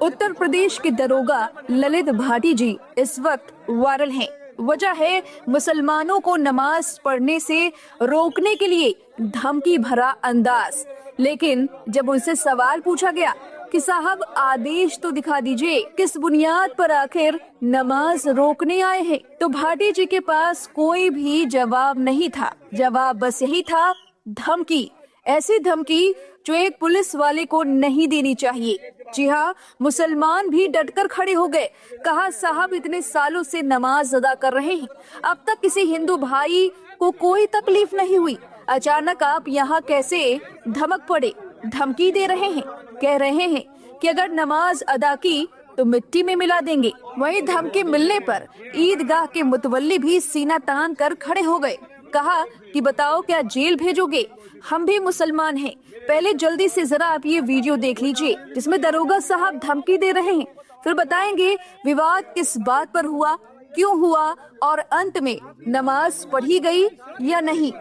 उत्तर प्रदेश के दरोगा ललित भाटी जी इस वक्त वायरल हैं। वजह है मुसलमानों को नमाज पढ़ने से रोकने के लिए धमकी भरा अंदाज। लेकिन जब उनसे सवाल पूछा गया कि साहब आदेश तो दिखा दीजिए, किस बुनियाद पर आखिर नमाज रोकने आए हैं, तो भाटी जी के पास कोई भी जवाब नहीं था। जवाब बस यही था, धमकी। ऐसी धमकी जो एक पुलिस वाले को नहीं देनी चाहिए। जी हाँ, मुसलमान भी डटकर खड़े हो गए। कहा साहब इतने सालों से नमाज अदा कर रहे हैं, अब तक किसी हिंदू भाई को कोई तकलीफ नहीं हुई, अचानक आप यहाँ कैसे धमक पड़े? धमकी दे रहे हैं, कह रहे हैं कि अगर नमाज अदा की तो मिट्टी में मिला देंगे। वहीं धमकी मिलने पर ईदगाह के मुतवल्ली भी सीना तान कर खड़े हो गए। कहा कि बताओ क्या जेल भेजोगे? हम भी मुसलमान हैं। पहले जल्दी से जरा आप ये वीडियो देख लीजिए जिसमें दरोगा साहब धमकी दे रहे हैं, फिर बताएंगे विवाद किस बात पर हुआ, क्यों हुआ और अंत में नमाज पढ़ी गई या नहीं।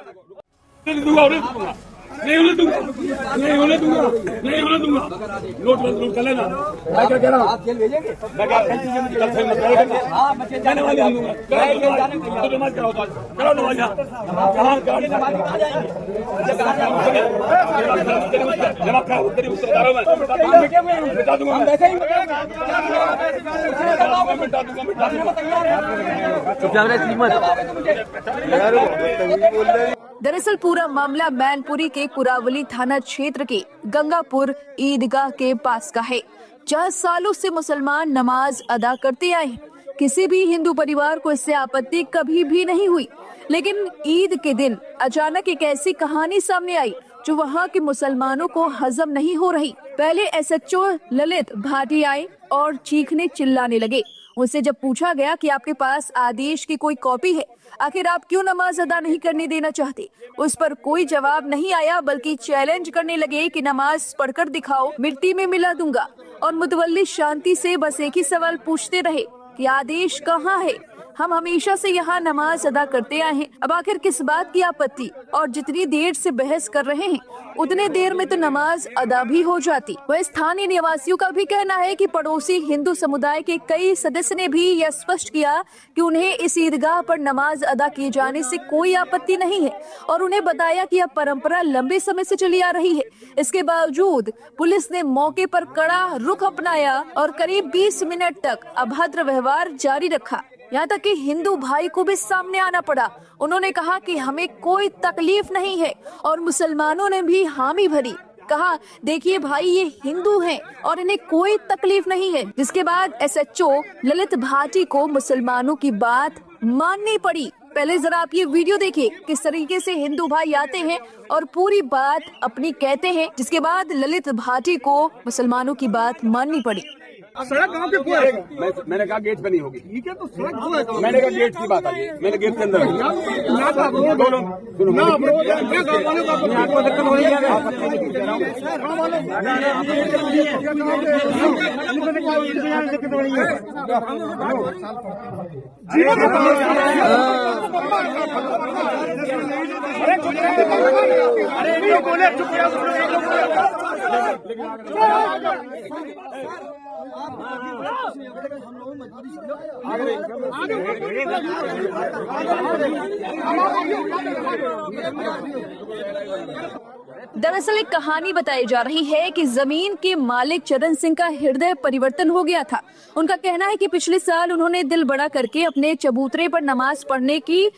नहीं होने दूंगा, नहीं होने दूंगा, नहीं होने दूंगा। नोट कर लेना। मैं क्या कह रहा हूँ? आप जेल भेजेंगे? मैं क्या कल से मत करो। हाँ, मैं जाने वाले हूँ। तो नमाज कराओ, कराओ नमाज। कहाँ कराओ नमाज? कहाँ जाएंगे? जमा कराओ, तेरी उससे बता रहा हूँ मैं। बता दूंगा मैं। वैसे ही बता दूंगा। दरअसल पूरा मामला मैनपुरी के कुरावली थाना क्षेत्र के गंगापुर ईदगाह के पास का है, जहाँ सालों से मुसलमान नमाज अदा करते आए हैं। किसी भी हिंदू परिवार को इससे आपत्ति कभी भी नहीं हुई, लेकिन ईद के दिन अचानक एक ऐसी कहानी सामने आई जो वहाँ के मुसलमानों को हजम नहीं हो रही। पहले एसएचओ ललित भाटी आए और चीखने चिल्लाने लगे। उनसे जब पूछा गया कि आपके पास आदेश की कोई कॉपी है, आखिर आप क्यों नमाज अदा नहीं करने देना चाहते, उस पर कोई जवाब नहीं आया, बल्कि चैलेंज करने लगे कि नमाज पढ़कर दिखाओ, मिट्टी में मिला दूंगा। और मुतवल्ली शांति से बस एक ही सवाल पूछते रहे कि आदेश कहाँ है? हम हमेशा से यहाँ नमाज अदा करते आए हैं, अब आखिर किस बात की आपत्ति? और जितनी देर से बहस कर रहे हैं उतने देर में तो नमाज अदा भी हो जाती। वह स्थानीय निवासियों का भी कहना है कि पड़ोसी हिंदू समुदाय के कई सदस्य ने भी यह स्पष्ट किया कि उन्हें इस ईदगाह पर नमाज अदा किए जाने से कोई आपत्ति नहीं है और उन्हें बताया कि यह परंपरा लंबे समय से चली आ रही है। इसके बावजूद पुलिस ने मौके पर कड़ा रुख अपनाया और करीब 20 मिनट तक अभद्र व्यवहार जारी रखा। यहाँ तक कि हिंदू भाई को भी सामने आना पड़ा। उन्होंने कहा कि हमें कोई तकलीफ नहीं है और मुसलमानों ने भी हामी भरी। कहा देखिए भाई, ये हिंदू हैं और इन्हें कोई तकलीफ नहीं है। जिसके बाद एसएचओ ललित भाटी को मुसलमानों की बात माननी पड़ी। पहले जरा आप ये वीडियो देखिए किस तरीके से हिंदू भाई आते हैं और पूरी बात अपनी कहते हैं, जिसके बाद ललित भाटी को मुसलमानों की बात माननी पड़ी। सड़क कहाँ पे है? मैंने कहा गेट पे नहीं होगी। ठीक है, तो सड़क जो है, मैंने कहा गेट की बात आ गई, मैंने गेट के अंदर दरअसल एक कहानी बताई जा रही है कि जमीन के मालिक चरण सिंह का हृदय परिवर्तन हो गया था। उनका कहना है कि पिछले साल उन्होंने दिल बड़ा करके अपने चबूतरे पर नमाज पढ़ने की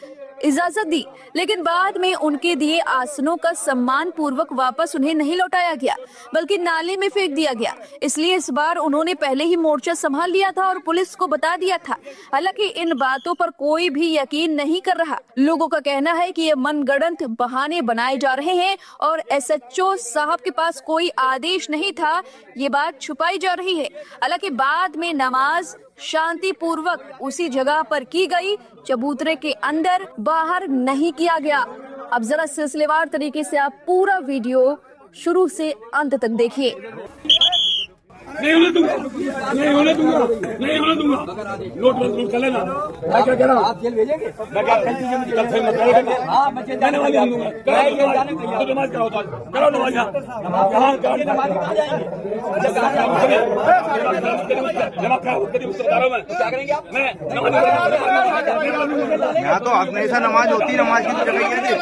इजाजत दी, लेकिन बाद में उनके दिए आसनों का सम्मान पूर्वक वापस उन्हें नहीं लौटाया गया, बल्कि नाले में फेंक दिया गया। इसलिए इस बार उन्होंने पहले ही मोर्चा संभाल लिया था और पुलिस को बता दिया था। हालांकि इन बातों पर कोई भी यकीन नहीं कर रहा। लोगों का कहना है कि ये मनगढ़ंत बहाने बनाए जा रहे हैं और एसएचओ साहब के पास कोई आदेश नहीं था, ये बात छुपाई जा रही है। हालांकि बाद में नमाज शांति पूर्वक उसी जगह पर की गई, चबूतरे के अंदर, बाहर नहीं किया गया। अब जरा सिलसिलेवार तरीके से आप पूरा वीडियो शुरू से अंत तक देखिए। नहीं होने दूंगा, नहीं होने दूंगा, नहीं होने दूंगा। नोट कर लेना। मैं क्या कह रहा हूँ? मैं क्या कहती हूँ? मुझे कल से मत करो। जाने वाले हम दूंगा। तो नमाज क्या होता है? करो नमाज यहाँ। यहाँ करो नमाज। जमा क्या होती है? उससे बता रहा हूँ मैं। क्या करेंगे आप? मैं नमाज। यहाँ तो हमेशा नमाज होती है, नमाज की तो जगह है जी।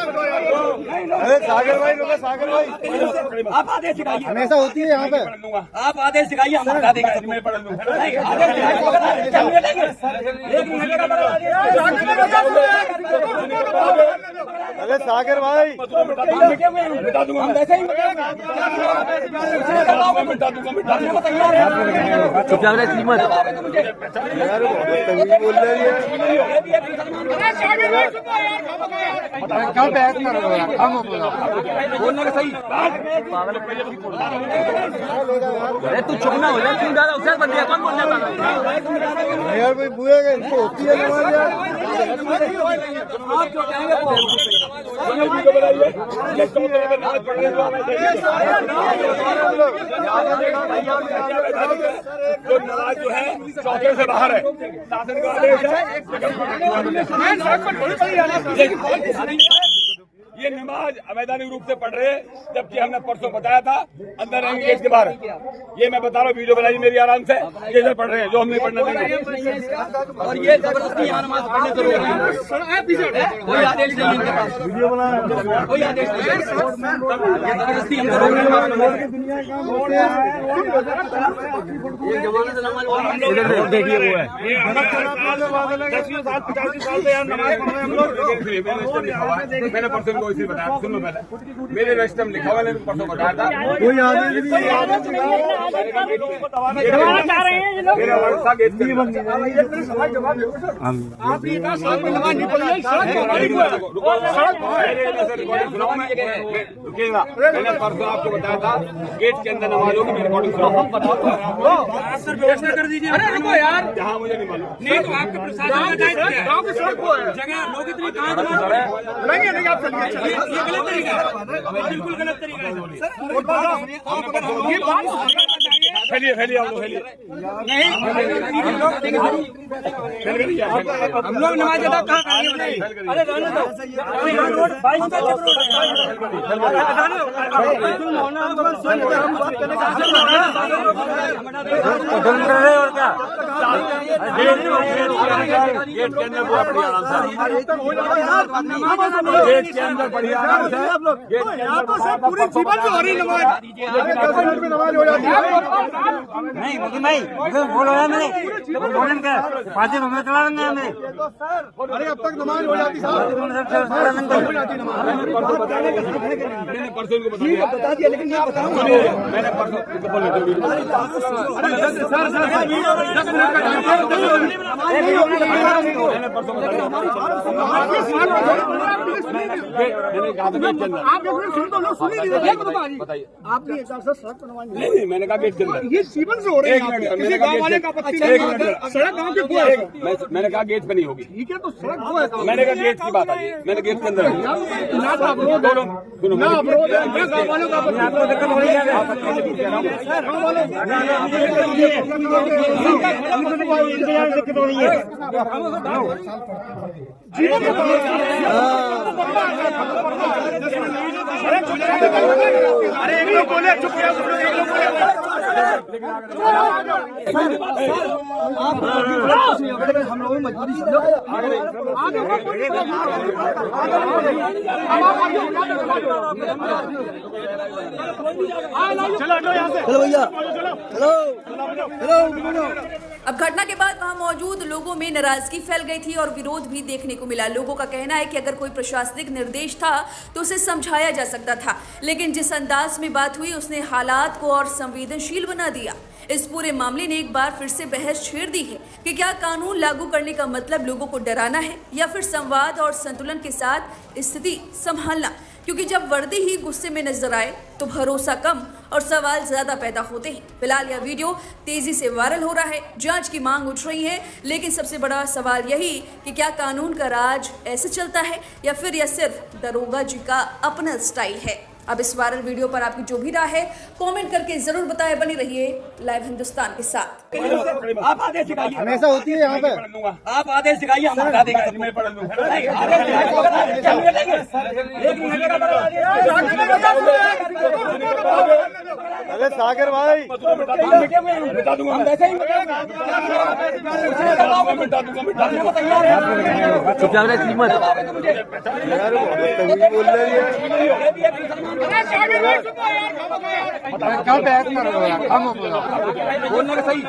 अरे सागर भाई, सागर भाई, आप आदेश सिखाइए। हमेशा होती है यहाँ पे। आप आदेश सिखाइए, हम बता देंगे। मैं पढ़ लूँगा। अरे सागर भाई, बता दूंगा। हम वैसे ही बोल रही है क्या बहस कर रहे हो यार? हम बोलने का सही। अरे तू चुप ना हो जा, तू ज्यादा उसे बन गया, कौन बोल जाता है यार भाई बुआ गए, इनको होती है नमाज यार। आप जो कहेंगे वो जो नमाज जो है चौके से बाहर है, शासन का आदेश है। ये नमाज अवैधानिक रूप से पढ़ रहे हैं, जबकि हमने परसों बताया था अंदर रहेंगे गेट के बाहर। ये मैं बता रहा हूँ, वीडियो बनाइए मेरी आराम से। ये इधर पढ़ रहे हैं जो हम नहीं पढ़ने देंगे। और ये जबरदस्ती यहाँ नमाज पढ़ने को रोक रहे हैं। कोई आदेश नहीं इनके पास, वीडियो बना, कोई आदेश नहीं। जबरदस्ती हमको रोक रहे हैं। देखिए वो है 10 साल 50 साल से यहाँ नमाज पढ़ रहे हैं हम लोग। मैंने परसों को इसी बताया, सुनो पहले मेरे रजिस्टर में लिखा हुआ, मैंने परसों बताया था। कोई आदेश नहीं है। मेरा वर्षा गेट के रुकेगा। मैंने परसों आपको बताया था गेट के अंदर नमाज होगी, मेरी रिकॉर्डिंग सुनो। कर दीजिए। अरे रुको यार, जहाँ मुझे नहीं मालूम। नहीं तो आपके प्रशासन का दायित्व है। गाँव की सड़क को है, जगह लोग इतनी कहाँ नहीं आप चलिए, ये गलत तरीका है, बिल्कुल गलत तरीका है। ये बात फैलिए फैलिए हम लोग फैलिए नहीं, हम लोग नमाज अदा कहाँ करेंगे? अरे रहने दो, और क्या गेट के अंदर पूरा बढ़िया आराम से, गेट के अंदर बढ़िया आराम से। पूरी जीवन से हो रही नमाज हो जाती है। नहीं भाई बोलो यार, मैंने बोलन का पाँच में चला लेंगे हमें। अरे अब तक नमाज हो जाती मैंने परसों को बता दिया, लेकिन मैं बताऊंगा। मैंने परसों नहीं, मैंने कहा गेट के अंदर। ये सीवन से हो रही है, किसी गांव वाले का आपत्ति नहीं है। सड़क गांव के पूरा है। मैंने कहा गेट पे नहीं होगी। ठीक है, तो सड़क वो है। मैंने कहा गेट की बात आई, मैंने गेट के अंदर ना अवरोध है, ना अवरोध है, ना गांव वालों का आपत्ति अरे एक लोग बोले चुप किया, एक लोग बोले हम लोग मजबूरी चलो भैया, चलो। अब घटना के बाद वहां मौजूद लोगों में नाराजगी फैल गई थी और विरोध भी देखने को मिला। लोगों का कहना है कि अगर कोई प्रशासनिक निर्देश था तो उसे समझाया जा सकता था, लेकिन जिस अंदाज में बात हुई उसने हालात को और संवेदनशील बना दिया। इस पूरे मामले ने एक बार फिर से बहस छेड़ दी है कि क्या कानून लागू करने का मतलब लोगों को डराना है या फिर संवाद और संतुलन के साथ स्थिति संभालना, क्योंकि जब वर्दी ही गुस्से में नजर आए तो भरोसा कम और सवाल ज्यादा पैदा होते हैं। फिलहाल यह वीडियो तेजी से वायरल हो रहा है, जांच की मांग उठ रही है, लेकिन सबसे बड़ा सवाल यही कि क्या कानून का राज ऐसे चलता है या फिर यह सिर्फ दरोगा जी का अपना स्टाइल है। अब इस वायरल वीडियो पर आपकी जो भी राय है कमेंट करके जरूर बताएं। बनी रहिए लाइव हिंदुस्तान के साथ। आप आदेश सिखाइए, हमेशा होती है यहाँ पे। आप आदेश सिखाइए, हम बता देंगे। मैं पढ़ लूंगा। अरे सागर भाई बता दूंगा, हम वैसे ही मिटा दूंगा। यार तभी बोल रही है। क्या बहस कर रहे हो यार, हम बोलने का सही